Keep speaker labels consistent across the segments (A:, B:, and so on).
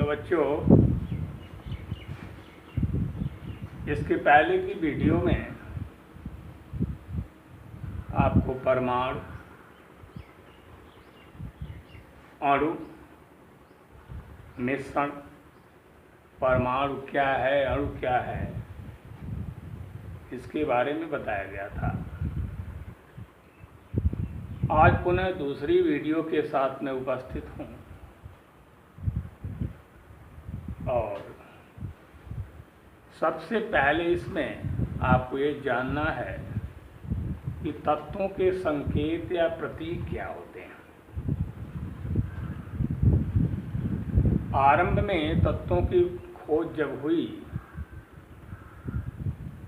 A: तो बच्चों, इसके पहले की वीडियो में आपको परमाणु, अणु, मिश्रण, परमाणु क्या है, अणु क्या है, इसके बारे में बताया गया था। आज पुनः दूसरी वीडियो के साथ मैं उपस्थित हूँ और सबसे पहले इसमें आपको ये जानना है कि तत्वों के संकेत या प्रतीक क्या होते हैं। आरंभ में तत्वों की खोज जब हुई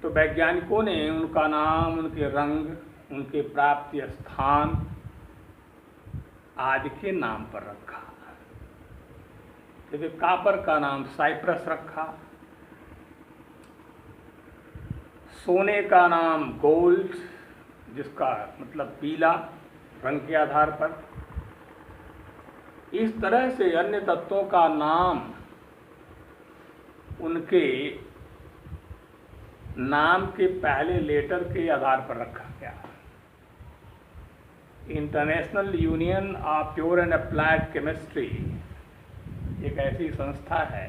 A: तो वैज्ञानिकों ने उनका नाम, उनके रंग, उनके प्राप्ति स्थान आदि के नाम पर रखा। जैसे कॉपर का नाम साइप्रस रखा, सोने का नाम गोल्ड, जिसका मतलब पीला रंग के आधार पर। इस तरह से अन्य तत्वों का नाम उनके नाम के पहले लेटर के आधार पर रखा गया। International union of pure and applied chemistry एक ऐसी संस्था है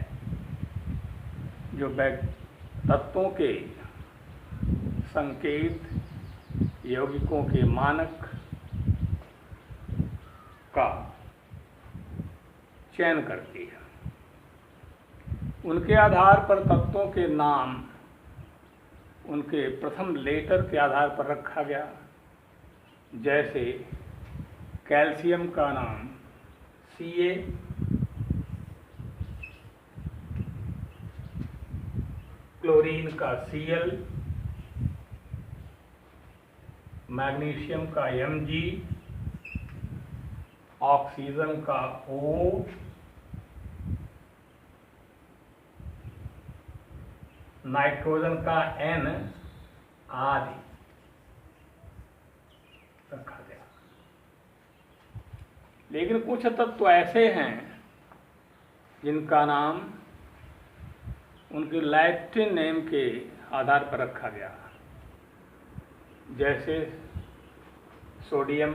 A: जो तत्वों के संकेत, यौगिकों के मानक का चयन करती है। उनके आधार पर तत्वों के नाम उनके प्रथम लेटर के आधार पर रखा गया। जैसे कैल्शियम का नाम Ca, क्लोरीन का Cl, मैग्नीशियम का Mg, ऑक्सीजन का O, नाइट्रोजन का N आदि रखा गया। लेकिन कुछ तत्व ऐसे हैं जिनका नाम उनके लैटिन नेम के आधार पर रखा गया। जैसे सोडियम,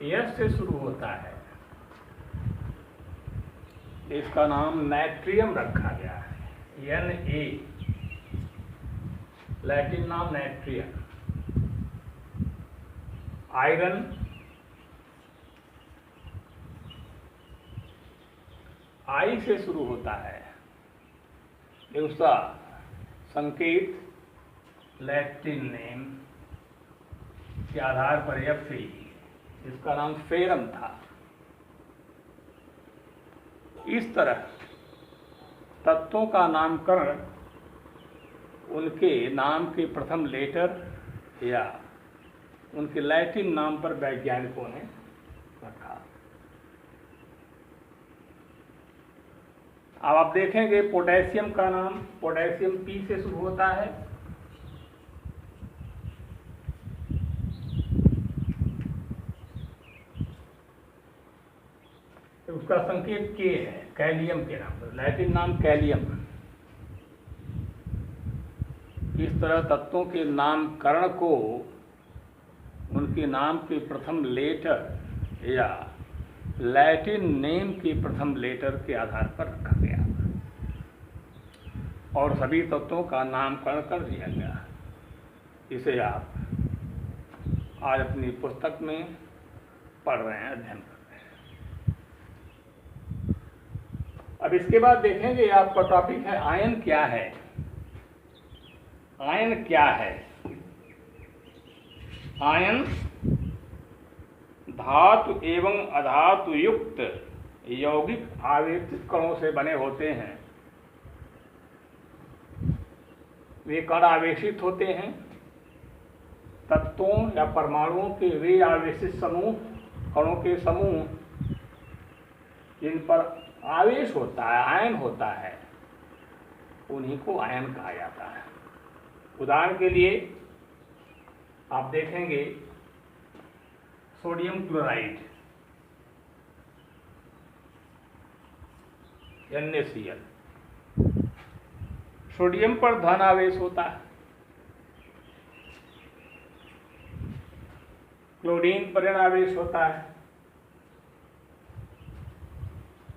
A: यस से शुरू होता है, इसका नाम नाइट्रियम रखा गया है, Na, लैटिन नाम नाइट्रियम। आयरन, आई से शुरू होता है, उसका संकेत लैटिन नेम के आधार पर Fe, इसका नाम फेरम था। इस तरह तत्वों का नामकरण उनके नाम के प्रथम लेटर या उनके लैटिन नाम पर वैज्ञानिकों ने रखा। अब आप देखेंगे पोटेशियम का नाम, पोटेशियम P से शुरू होता है, उसका संकेत K है, कैलियम के नाम पर, लैटिन नाम कैलियम। इस तरह तत्वों के नामकरण को उनके नाम के प्रथम लेटर या लैटिन नेम के प्रथम लेटर के आधार पर रखा गया और सभी तत्वों का नामकरण कर दिया गया। इसे आप आज अपनी पुस्तक में पढ़ रहे हैं, अध्ययन कर रहे हैं। अब इसके बाद देखेंगे आपका टॉपिक है आयन क्या है। आयन क्या है? आयन धातु एवं अधातु युक्त यौगिक आवेशित कणों से बने होते हैं। वे कण आवेशित होते हैं। तत्वों या परमाणुओं के वे आवेशित समूह, कणों के समूह जिन पर आवेश होता है, आयन होता है, उन्हीं को आयन कहा जाता है। उदाहरण के लिए आप देखेंगे सोडियम क्लोराइड NaCl। सोडियम पर धन आवेश होता है, क्लोरीन पर ऋण आवेश होता है।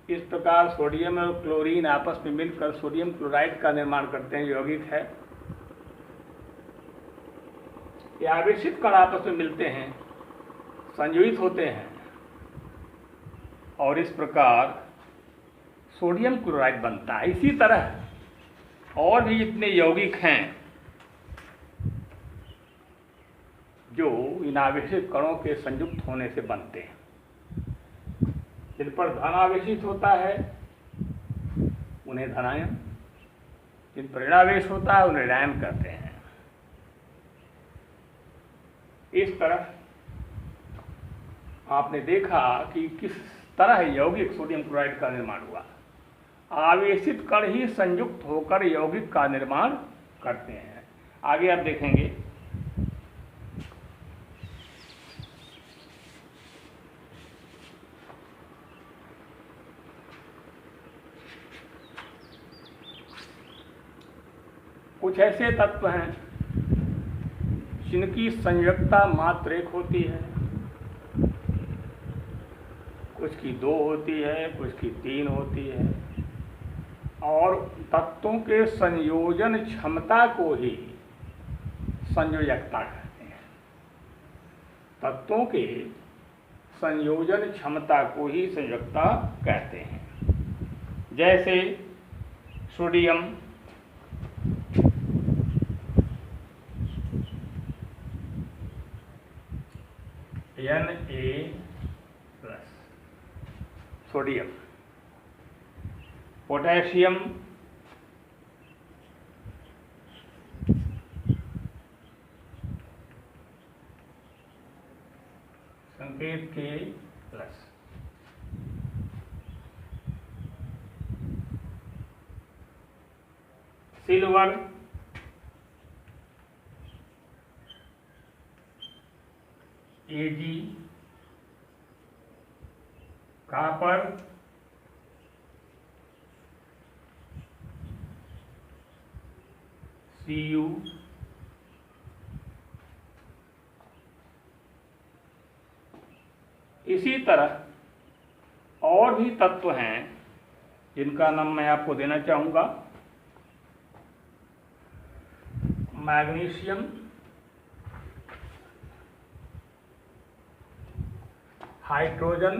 A: इस प्रकार सोडियम और क्लोरीन आपस में मिलकर सोडियम क्लोराइड का निर्माण करते हैं, यौगिक है। ये आवेशित कण आपस में मिलते हैं, संयोजित होते हैं और इस प्रकार सोडियम क्लोराइड बनता है। इसी तरह और भी जितने यौगिक हैं जो इन आवेशित कणों के संयुक्त होने से बनते हैं, जिन पर धन आवेशित होता है उन्हें धनायन, जिन पर ऋणावेश होता है उन्हें ऋणायन कहते हैं। इस तरह आपने देखा कि किस तरह यौगिक सोडियम क्लोराइड का निर्माण हुआ। आवेशित कण ही संयुक्त होकर यौगिक का निर्माण करते हैं। आगे आप देखेंगे कुछ ऐसे तत्व हैं जिनकी संयोजकता मात्र एक होती है, कुछ की 2 होती है, कुछ की 3 होती है, और तत्वों के संयोजन क्षमता को ही संयोजकता कहते हैं। तत्वों के संयोजन क्षमता को ही संयोजकता कहते हैं। जैसे सोडियम Na+, सोडियम, पोटेशियम संकेत K+, silver Ag, copper Cu, इसी तरह और भी तत्व हैं जिनका नाम मैं आपको देना चाहूँगा। Magnesium, hydrogen,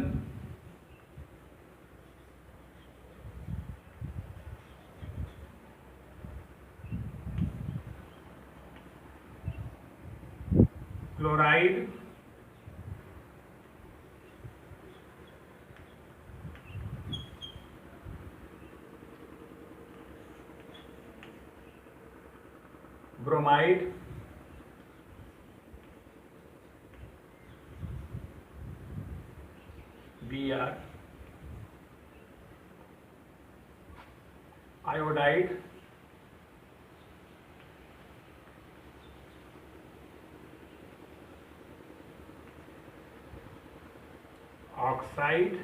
A: chloride, bromide, Br, iodide, oxide,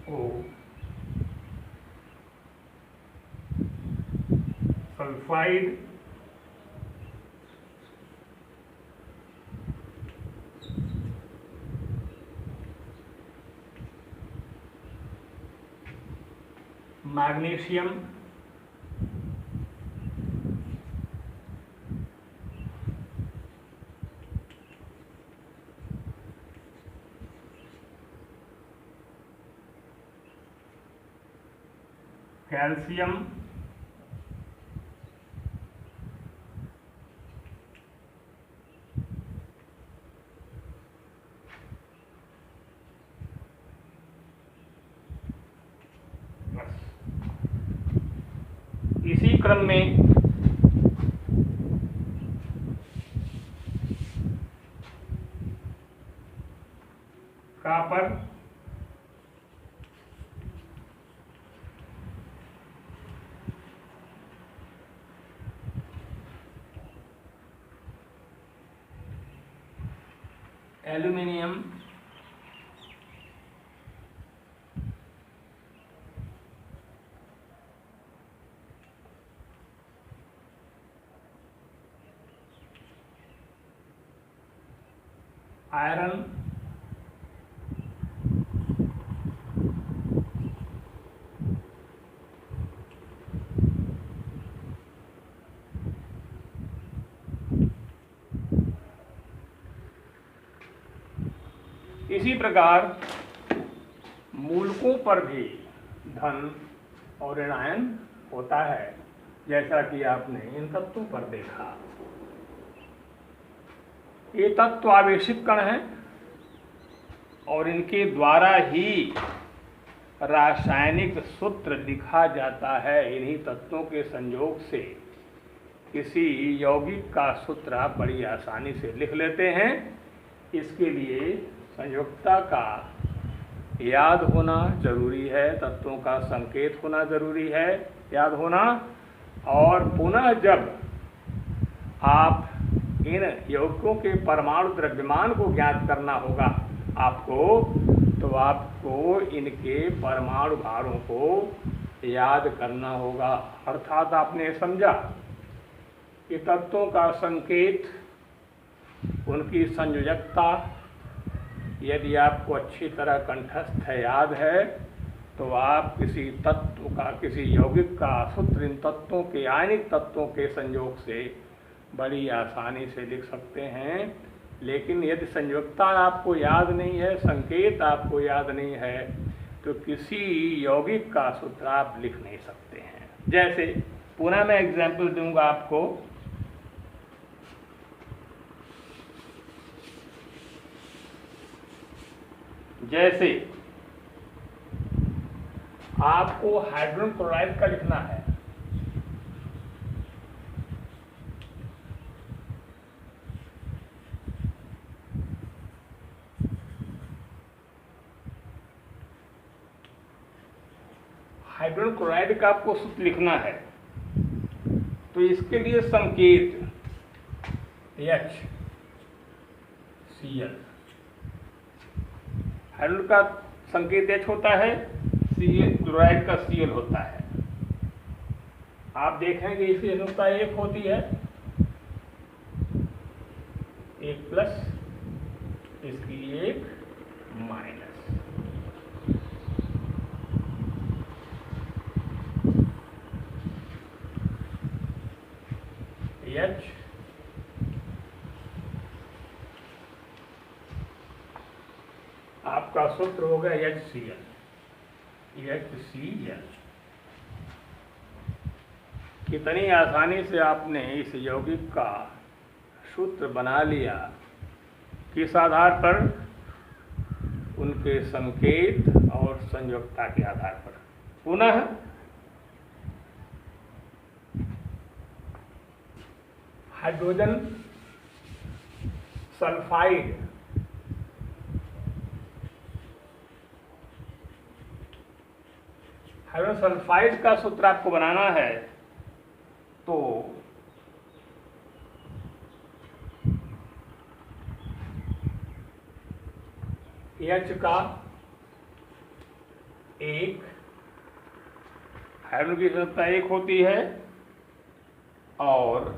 A: O, sulphide, magnesium, calcium, इसी क्रम में कॉपर, एल्यूमिनियम, आयरन, इसी प्रकार मूलकों पर भी धन और ऋणायन होता है, जैसा कि आपने इन तत्वों पर देखा। ये तत्व आवेशित कण हैं और इनके द्वारा ही रासायनिक सूत्र लिखा जाता है। इन्हीं तत्वों के संयोग से किसी यौगिक का सूत्र आप बड़ी आसानी से लिख लेते हैं। इसके लिए संयुक्ता का याद होना जरूरी है, तत्वों का संकेत होना जरूरी है, याद होना। और पुनः जब आप इन यौगिकों के परमाणु द्रव्यमान को ज्ञात करना होगा आपको, तो आपको इनके परमाणु भारों को याद करना होगा। अर्थात आपने समझा कि तत्वों का संकेत, उनकी संयोजकता यदि आपको अच्छी तरह कंठस्थ है, याद है, तो आप किसी तत्व का, किसी यौगिक का सूत्र इन तत्वों के, आयनिक तत्वों के संयोग से बड़ी आसानी से लिख सकते हैं। लेकिन यदि संयोजकता आपको याद नहीं है, संकेत आपको याद नहीं है, तो किसी यौगिक का सूत्र आप लिख नहीं सकते हैं। जैसे पुनः मैं एग्जाम्पल दूंगा आपको। जैसे आपको हाइड्रोजन क्लोराइड का लिखना है, हाइड्रोजन क्लोराइड का आपको सूत्र लिखना है, तो इसके लिए संकेत HCl, हाइड्रोजन का संकेत H होता है, क्लोराइड का Cl होता है। आप देखेंगे इसकी अनुता एक होती है, एक प्लस, इसकी एक माइनस। H आपका सूत्र हो गया HCl। कितनी आसानी से आपने इस यौगिक का सूत्र बना लिया, किस आधार पर? उनके संकेत और संयोजकता के आधार पर। पुनः हाइड्रोजन सल्फाइड, हाइड्रोजन सल्फाइड का सूत्र आपको बनाना है, तो H का एक, हाइड्रोजन की संख्या एक होती है और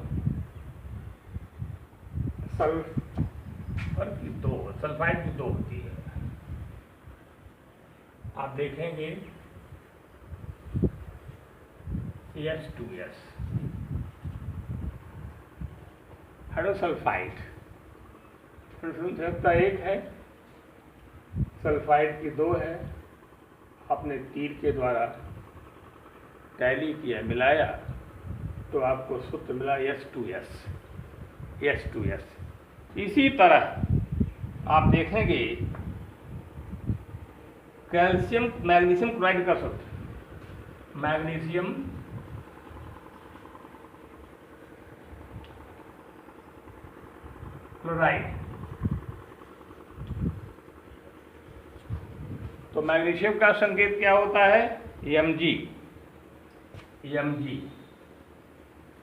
A: सल्फर की दो, सल्फाइड की दो होती है। आप देखेंगे H2S, हाइड्रोजन सल्फाइड, संख्या एक है, सल्फाइड की दो है। आपने तीर के द्वारा टैली किया, मिलाया, तो आपको सूत्र मिला H2S। इसी तरह आप देखेंगे कैल्शियम मैग्नीशियम क्लोराइड का सूत्र, मैग्नीशियम क्लोराइड, तो मैग्नीशियम का संकेत क्या होता है? Mg,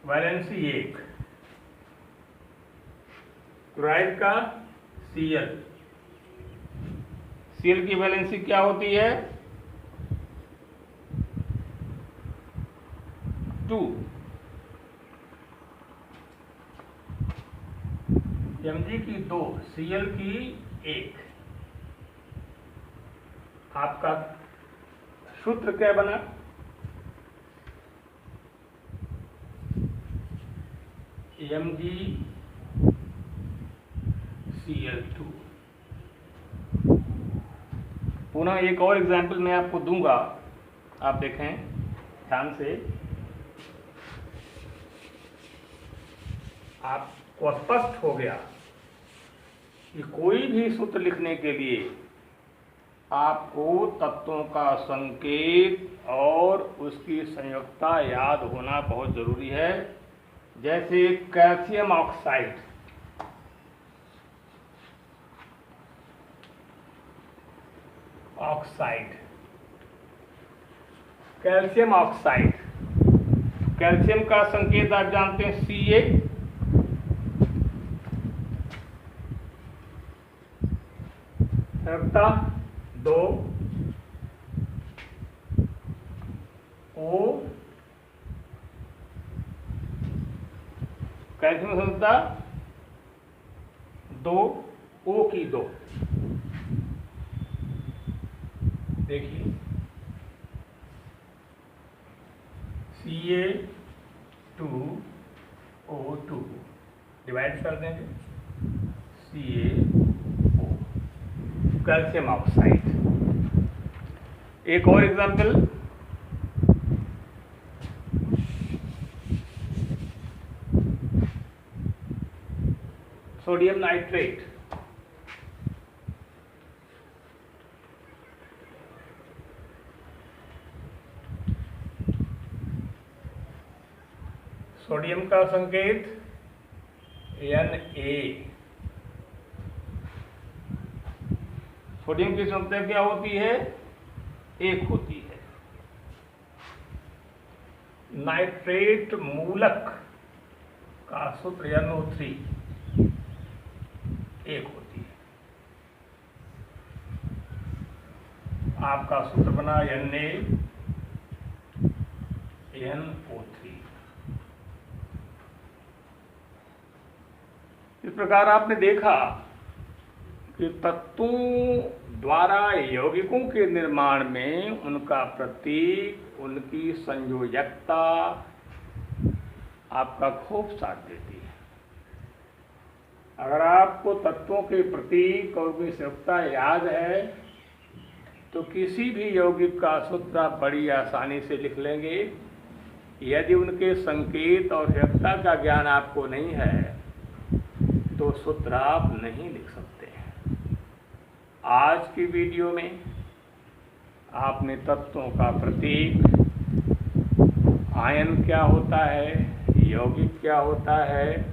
A: वैलेंसी एक, क्लोराइड का Cl, Cl की वैलेंसी क्या होती है? 2। Mg की 2, Cl की 1। आपका सूत्र क्या बना? MgCl2। पुनः एक और एग्जाम्पल मैं आपको दूंगा, आप देखें ध्यान से। आपको स्पष्ट हो गया कि कोई भी सूत्र लिखने के लिए आपको तत्वों का संकेत और उसकी संयुक्तता याद होना बहुत जरूरी है। जैसे calcium oxide, calcium oxide, calcium का संकेत आप जानते हैं Ca, संयुक्तता 2 O, कैल्शियम संयुक्तता 2 O की 2। देखिए Ca2O2 डिवाइड कर देंगे, CaO, कैल्शियम ऑक्साइड। एक और एग्जाम्पल, सोडियम नाइट्रेट, सोडियम का संकेत Na, सोडियम की संख्या क्या होती है? 1 होती है। नाइट्रेट मूलक का सूत्र NO3 1 होती है। आपका सूत्र बना NaNO3। इस प्रकार आपने देखा कि तत्वों द्वारा यौगिकों के निर्माण में उनका प्रतीक, उनकी संयोजकता आपका खूब साथ देती है। अगर आपको तत्वों के प्रतीक और उनकी संयोजकता याद है तो किसी भी यौगिक का सूत्र आप बड़ी आसानी से लिख लेंगे। यदि उनके संकेत और संयोजकता का ज्ञान आपको नहीं है तो सूत्र आप नहीं लिख सकते हैं। आज की वीडियो में आपने तत्वों का प्रतीक, आयन क्या होता है, यौगिक क्या होता है,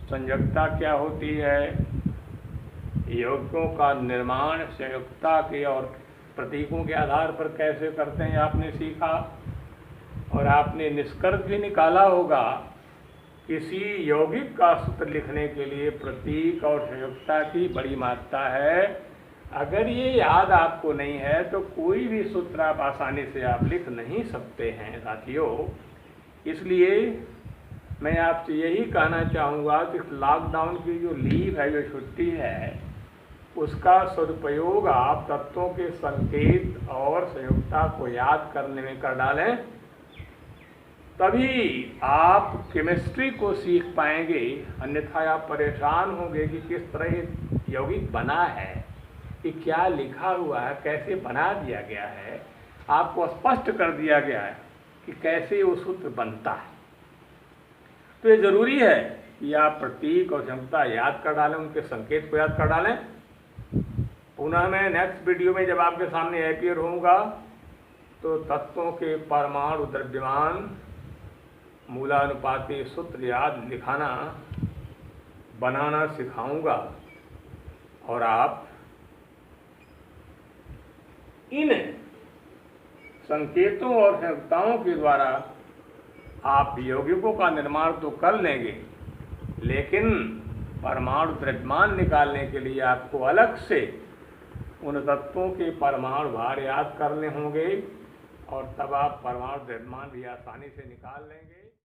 A: संयोजकता क्या होती है, यौगिकों का निर्माण संयुक्तता के और प्रतीकों के आधार पर कैसे करते हैं आपने सीखा। और आपने निष्कर्ष भी निकाला होगा किसी यौगिक का सूत्र लिखने के लिए प्रतीक और संयुक्तता की बड़ी महत्ता है। अगर ये याद आपको नहीं है तो कोई भी सूत्र आप आसानी से आप लिख नहीं सकते हैं साथियों। इसलिए मैं आपसे यही कहना चाहूँगा कि लॉकडाउन की जो लीव है, जो छुट्टी है, उसका सदुपयोग आप तत्वों के संकेत और संयुक्तता को याद करने में कर डालें, तभी आप केमिस्ट्री को सीख पाएंगे। अन्यथा आप परेशान होंगे कि किस तरह यौगिक बना है, कि क्या लिखा हुआ है, कैसे बना दिया गया है। आपको स्पष्ट कर दिया गया है कि कैसे वो सूत्र बनता है। तो ये जरूरी है कि आप प्रतीक और संयुक्तता याद कर डालें, उनके संकेत को याद कर डालें। पुनः मैं नेक्स्ट वीडियो में जब आपके सामने अपीयर होऊंगा तो तत्वों के परमाणु द्रव्यमान मूलानुपाती सूत्र याद लिखाना, बनाना सिखाऊंगा और आप इन संकेतों और संयुक्ताओं के द्वारा आप यौगिकों का निर्माण तो कर लेंगे, लेकिन परमाणु द्रव्यमान निकालने के लिए आपको अलग से उन तत्वों के परमाणु भार याद करने होंगे और तब आप परमाणु द्रव्यमान भी आसानी से निकाल लेंगे।